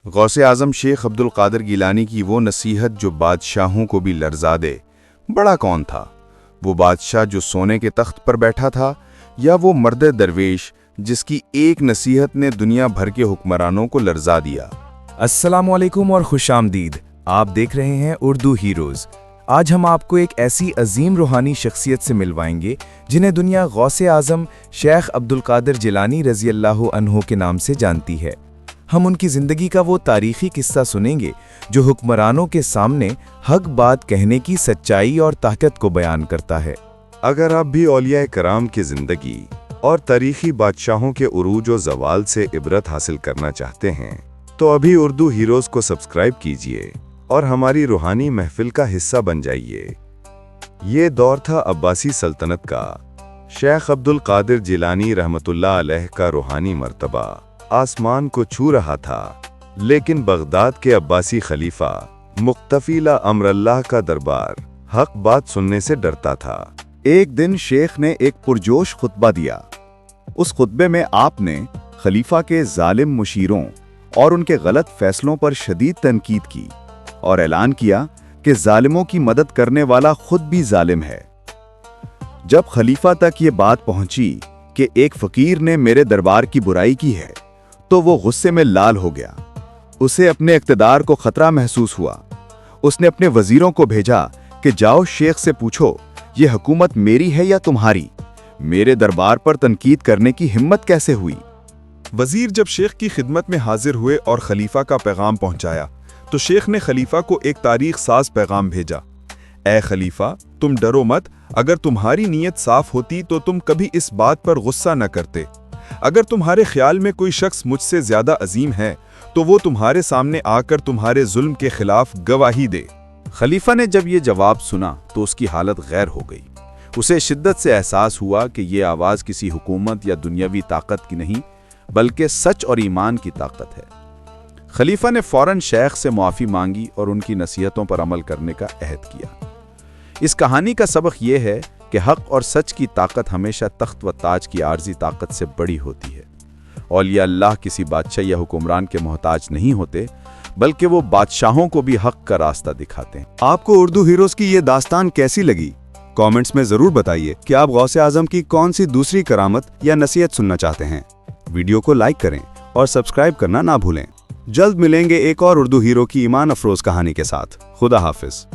غوث اعظم شیخ عبد القادر گیلانی کی وہ نصیحت جو بادشاہوں کو بھی لرزا دے۔ بڑا کون تھا؟ وہ بادشاہ جو سونے کے تخت پر بیٹھا تھا، یا وہ مرد درویش جس کی ایک نصیحت نے دنیا بھر کے حکمرانوں کو لرزا دیا؟ السلام علیکم اور خوش آمدید۔ آپ دیکھ رہے ہیں اردو ہیروز۔ آج ہم آپ کو ایک ایسی عظیم روحانی شخصیت سے ملوائیں گے جنہیں دنیا غوث اعظم شیخ عبد القادر جیلانی رضی اللہ عنہ کے نام سے جانتی ہے۔ ہم ان کی زندگی کا وہ تاریخی قصہ سنیں گے جو حکمرانوں کے سامنے حق بات کہنے کی سچائی اور طاقت کو بیان کرتا ہے۔ اگر آپ بھی اولیاء کرام کی زندگی اور تاریخی بادشاہوں کے عروج و زوال سے عبرت حاصل کرنا چاہتے ہیں تو ابھی اردو ہیروز کو سبسکرائب کیجئے اور ہماری روحانی محفل کا حصہ بن جائیے۔ یہ دور تھا عباسی سلطنت کا۔ شیخ عبد القادر جیلانی رحمۃ اللہ علیہ کا روحانی مرتبہ آسمان کو چھو رہا تھا، لیکن بغداد کے عباسی خلیفہ مقتفی لا امر اللہ کا دربار حق بات سننے سے ڈرتا تھا۔ ایک دن شیخ نے ایک پرجوش خطبہ دیا۔ اس خطبے میں آپ نے خلیفہ کے ظالم مشیروں اور ان کے غلط فیصلوں پر شدید تنقید کی اور اعلان کیا کہ ظالموں کی مدد کرنے والا خود بھی ظالم ہے۔ جب خلیفہ تک یہ بات پہنچی کہ ایک فقیر نے میرے دربار کی برائی کی ہے تو وہ غصے میں لال ہو گیا۔ اسے اپنے اقتدار کو خطرہ محسوس ہوا۔ اس نے اپنے وزیروں کو بھیجا کہ جاؤ شیخ سے پوچھو یہ حکومت میری ہے یا تمہاری؟ میرے دربار پر تنقید کرنے کی ہمت کیسے ہوئی؟ وزیر جب شیخ کی خدمت میں حاضر ہوئے اور خلیفہ کا پیغام پہنچایا تو شیخ نے خلیفہ کو ایک تاریخ ساز پیغام بھیجا۔ اے خلیفہ، تم ڈرو مت، اگر تمہاری نیت صاف ہوتی تو تم کبھی اس بات پر غصہ نہ کرتے۔ اگر تمہارے خیال میں کوئی شخص مجھ سے زیادہ عظیم ہے تو وہ تمہارے سامنے آ کر تمہارے ظلم کے خلاف گواہی دے۔ خلیفہ نے جب یہ جواب سنا تو اس کی حالت غیر ہو گئی۔ اسے شدت سے احساس ہوا کہ یہ آواز کسی حکومت یا دنیاوی طاقت کی نہیں بلکہ سچ اور ایمان کی طاقت ہے۔ خلیفہ نے فوراً شیخ سے معافی مانگی اور ان کی نصیحتوں پر عمل کرنے کا عہد کیا۔ اس کہانی کا سبق یہ ہے کہ حق اور سچ کی طاقت ہمیشہ تخت و تاج کی عارضی طاقت سے بڑی ہوتی ہے۔ اولیاء اللہ کسی بادشاہ یا حکمران کے محتاج نہیں ہوتے بلکہ وہ بادشاہوں کو بھی حق کا راستہ دکھاتے ہیں۔ آپ کو اردو ہیروز کی یہ داستان کیسی لگی؟ کامنٹس میں ضرور بتائیے کہ آپ غوث اعظم کی کون سی دوسری کرامت یا نصیحت سننا چاہتے ہیں۔ ویڈیو کو لائک کریں اور سبسکرائب کرنا نہ بھولیں۔ جلد ملیں گے ایک اور اردو ہیرو کی ایمان افروز کہانی کے ساتھ۔ خدا حافظ۔